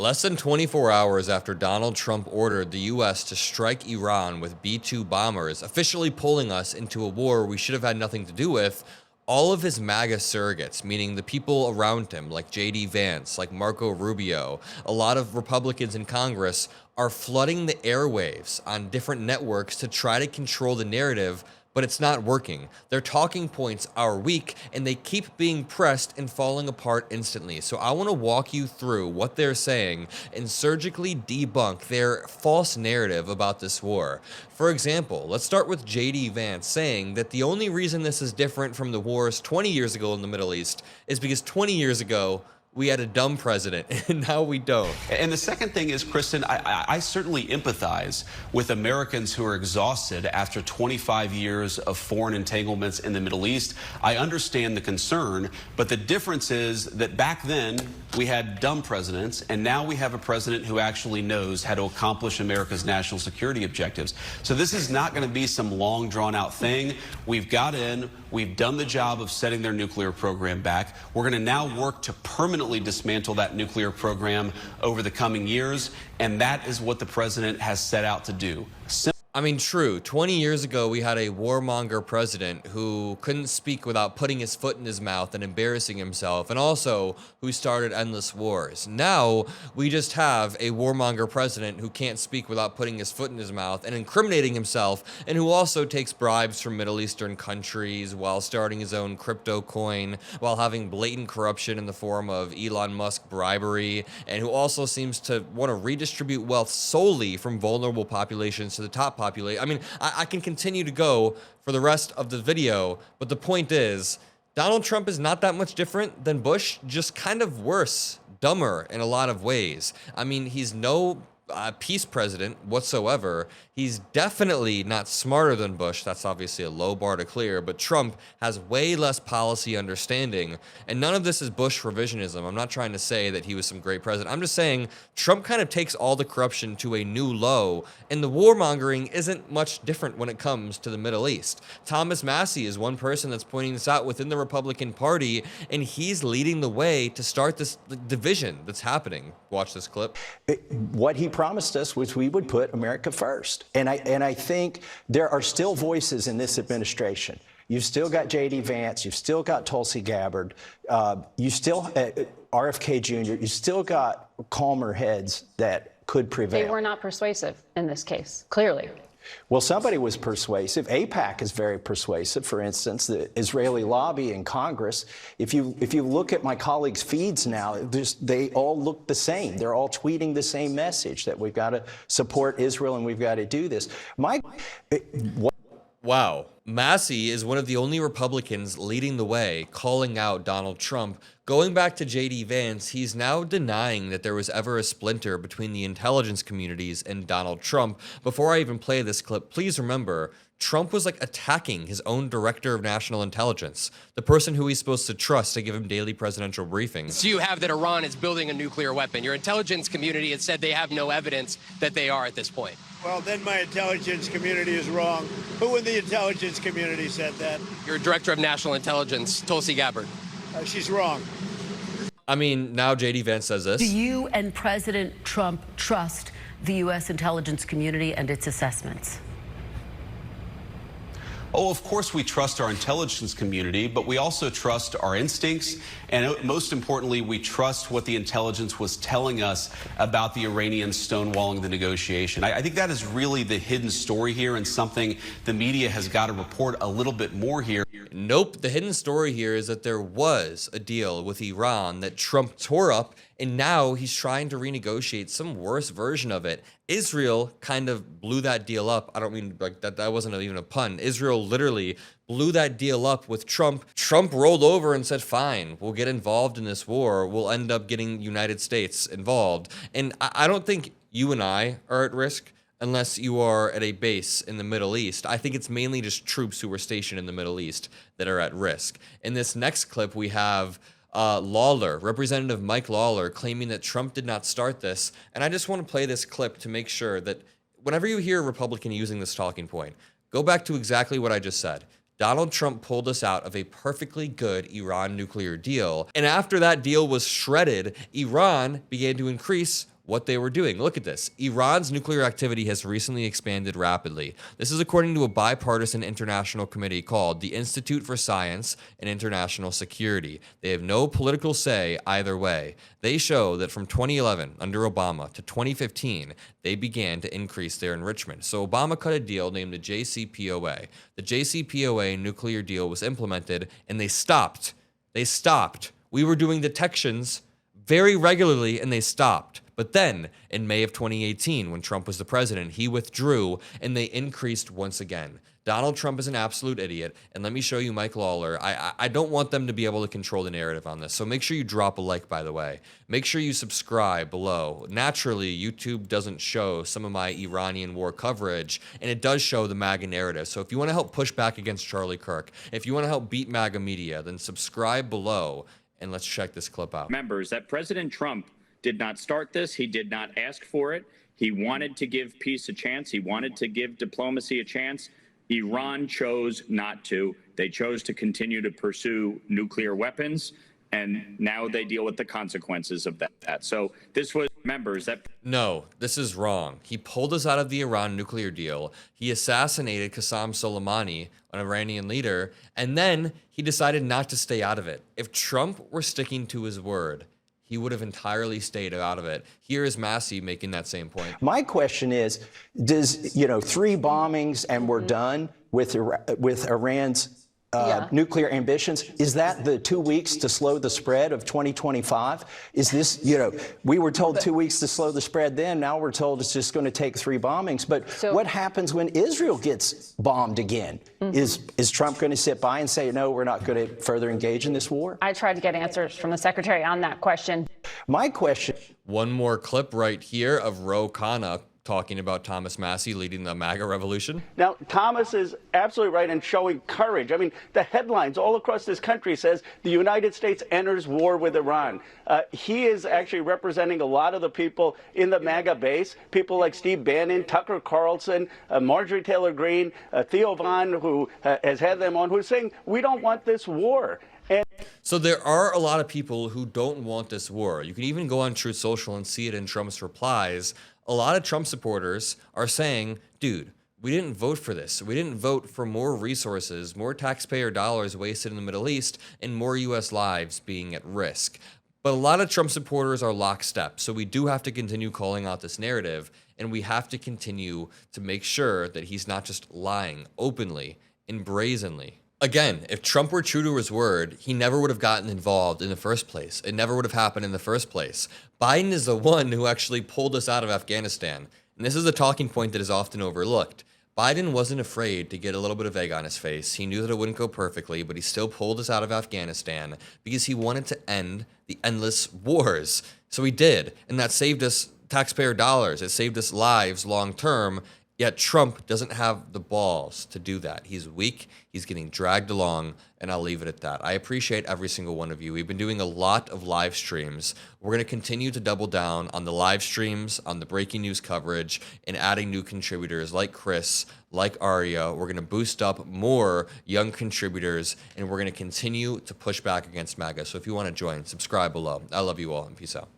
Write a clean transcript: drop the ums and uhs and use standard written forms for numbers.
Less than 24 hours after Donald Trump ordered the U.S. to strike Iran with B-2 bombers, officially pulling us into a war we should have had nothing to do with, all of his MAGA surrogates, meaning the people around him, like JD Vance, like Marco Rubio, a lot of Republicans in Congress, are flooding the airwaves on different networks to try to control the narrative, but it's not working. Their talking points are weak, and they keep being pressed and falling apart instantly. So I want to walk you through what they're saying and surgically debunk their false narrative about this war. For example, let's start with JD Vance saying that the only reason this is different from the wars 20 years ago in the Middle East is because 20 years ago, we had a dumb president, and now we don't. And the second thing is, Kristen, I certainly empathize with Americans who are exhausted after 25 years of foreign entanglements in the Middle East. I understand the concern, but the difference is that back then we had dumb presidents, and now we have a president who actually knows how to accomplish America's national security objectives. So this is not going to be some long, drawn-out thing. We've got in. We've done the job of setting their nuclear program back. We're going to now work to permanently dismantle that nuclear program over the coming years, and that is what the president has set out to do. I mean, true. 20 years ago, we had a warmonger president who couldn't speak without putting his foot in his mouth and embarrassing himself, and also who started endless wars. Now, we just have a warmonger president who can't speak without putting his foot in his mouth and incriminating himself, and who also takes bribes from Middle Eastern countries while starting his own crypto coin, while having blatant corruption in the form of Elon Musk bribery, and who also seems to want to redistribute wealth solely from vulnerable populations to the top population. I mean, I can continue to go for the rest of the video, but the point is, Donald Trump is not that much different than Bush, just kind of worse, dumber in a lot of ways. I mean, he's no peace president whatsoever. He's definitely not smarter than Bush. That's obviously a low bar to clear, but Trump has way less policy understanding, and none of this is Bush revisionism. I'm not trying to say that he was some great president. I'm just saying Trump kind of takes all the corruption to a new low, and the warmongering isn't much different when it comes to the Middle East. Thomas Massie is one person that's pointing this out within the Republican Party, and he's leading the way to start this division that's happening. Watch this clip. What he promised us was we would put America first. And I think there are still voices in this administration. You've still got JD Vance. You've still got Tulsi Gabbard. You still, RFK Jr., you still got calmer heads that could prevail. They were not persuasive in this case, clearly. Well, somebody was persuasive. AIPAC is very persuasive. For instance, the Israeli lobby in Congress. If you look at my colleagues' feeds now, they all look the same. They're all tweeting the same message, that we've got to support Israel and we've got to do this. Wow. Massie is one of the only Republicans leading the way, calling out Donald Trump. Going back to JD Vance, he's now denying that there was ever a splinter between the intelligence communities and Donald Trump. Before I even play this clip, please remember, Trump was like attacking his own director of national intelligence, the person who he's supposed to trust to give him daily presidential briefings. So you have that Iran is building a nuclear weapon. Your intelligence community has said they have no evidence that they are at this point. Well, then my intelligence community is wrong. Who in the intelligence community said that? Your director of national intelligence, Tulsi Gabbard. She's wrong. I mean, now JD Vance says this. Do you and President Trump trust the U.S. intelligence community and its assessments? Oh, of course we trust our intelligence community, but we also trust our instincts, and most importantly, we trust what the intelligence was telling us about the Iranians stonewalling the negotiation. I think that is really the hidden story here, and something the media has got to report a little bit more here. Nope, the hidden story here is that there was a deal with Iran that Trump tore up, and now he's trying to renegotiate some worse version of it. Israel kind of blew that deal up. I don't mean like that wasn't even a pun. Israel literally blew that deal up with Trump. Trump rolled over and said, fine, we'll get involved in this war. We'll end up getting United States involved. And I don't think you and I are at risk unless you are at a base in the Middle East. I think it's mainly just troops who are stationed in the Middle East that are at risk. In this next clip, we have Lawler, Representative Mike Lawler, claiming that Trump did not start this. And I just want to play this clip to make sure that whenever you hear a Republican using this talking point, go back to exactly what I just said. Donald Trump pulled us out of a perfectly good Iran nuclear deal. And after that deal was shredded, Iran began to increase what they were doing. Look at this. Iran's nuclear activity has recently expanded rapidly. This is according to a bipartisan international committee called the Institute for Science and International Security. They have no political say either way. They show that from 2011 under Obama to 2015, they began to increase their enrichment. So Obama cut a deal named the JCPOA. The JCPOA nuclear deal was implemented, and they stopped. They stopped. We were doing detections very regularly, and they stopped. But then, in May of 2018, when Trump was the president, he withdrew, and they increased once again. Donald Trump is an absolute idiot, and let me show you Mike Lawler. I don't want them to be able to control the narrative on this, so make sure you drop a like, by the way. Make sure you subscribe below. Naturally, YouTube doesn't show some of my Iranian war coverage, and it does show the MAGA narrative. So if you want to help push back against Charlie Kirk, if you want to help beat MAGA media, then subscribe below, and let's check this clip out. Members, that President Trump did not start this. He did not ask for it. He wanted to give peace a chance. He wanted to give diplomacy a chance. Iran chose not to. They chose to continue to pursue nuclear weapons, and now they deal with the consequences of that. So this was, members, that... No, this is wrong. He pulled us out of the Iran nuclear deal. He assassinated Qasem Soleimani, an Iranian leader, and then he decided not to stay out of it. If Trump were sticking to his word, he would have entirely stayed out of it. Here is Massie making that same point. My question is, does, 3 bombings and we're done with Iran's nuclear ambitions? Is that the 2 weeks to slow the spread of 2025? Is this, we were told 2 weeks to slow the spread then. Now we're told it's just going to take 3 bombings. But what happens when Israel gets bombed again? Is Trump going to sit by and say, no, we're not going to further engage in this war? I tried to get answers from the secretary on that question. My question. One more clip right here of Ro Khanna talking about Thomas Massie leading the MAGA revolution. Now, Thomas is absolutely right in showing courage. I mean, the headlines all across this country says the United States enters war with Iran. He is actually representing a lot of the people in the MAGA base, people like Steve Bannon, Tucker Carlson, Marjorie Taylor Greene, Theo Von, who has had them on, who's saying, we don't want this war. So there are a lot of people who don't want this war. You can even go on Truth Social and see it in Trump's replies. A lot of Trump supporters are saying, dude, we didn't vote for this. We didn't vote for more resources, more taxpayer dollars wasted in the Middle East, and more U.S. lives being at risk. But a lot of Trump supporters are lockstep, so we do have to continue calling out this narrative, and we have to continue to make sure that he's not just lying openly and brazenly. Again, if Trump were true to his word, he never would have gotten involved in the first place. It never would have happened in the first place. Biden is the one who actually pulled us out of Afghanistan. And this is a talking point that is often overlooked. Biden wasn't afraid to get a little bit of egg on his face. He knew that it wouldn't go perfectly, but he still pulled us out of Afghanistan because he wanted to end the endless wars. So he did, and that saved us taxpayer dollars. It saved us lives long term. Yet Trump doesn't have the balls to do that. He's weak, he's getting dragged along, and I'll leave it at that. I appreciate every single one of you. We've been doing a lot of live streams. We're going to continue to double down on the live streams, on the breaking news coverage, and adding new contributors like Chris, like Aria. We're going to boost up more young contributors, and we're going to continue to push back against MAGA. So if you want to join, subscribe below. I love you all, and peace out.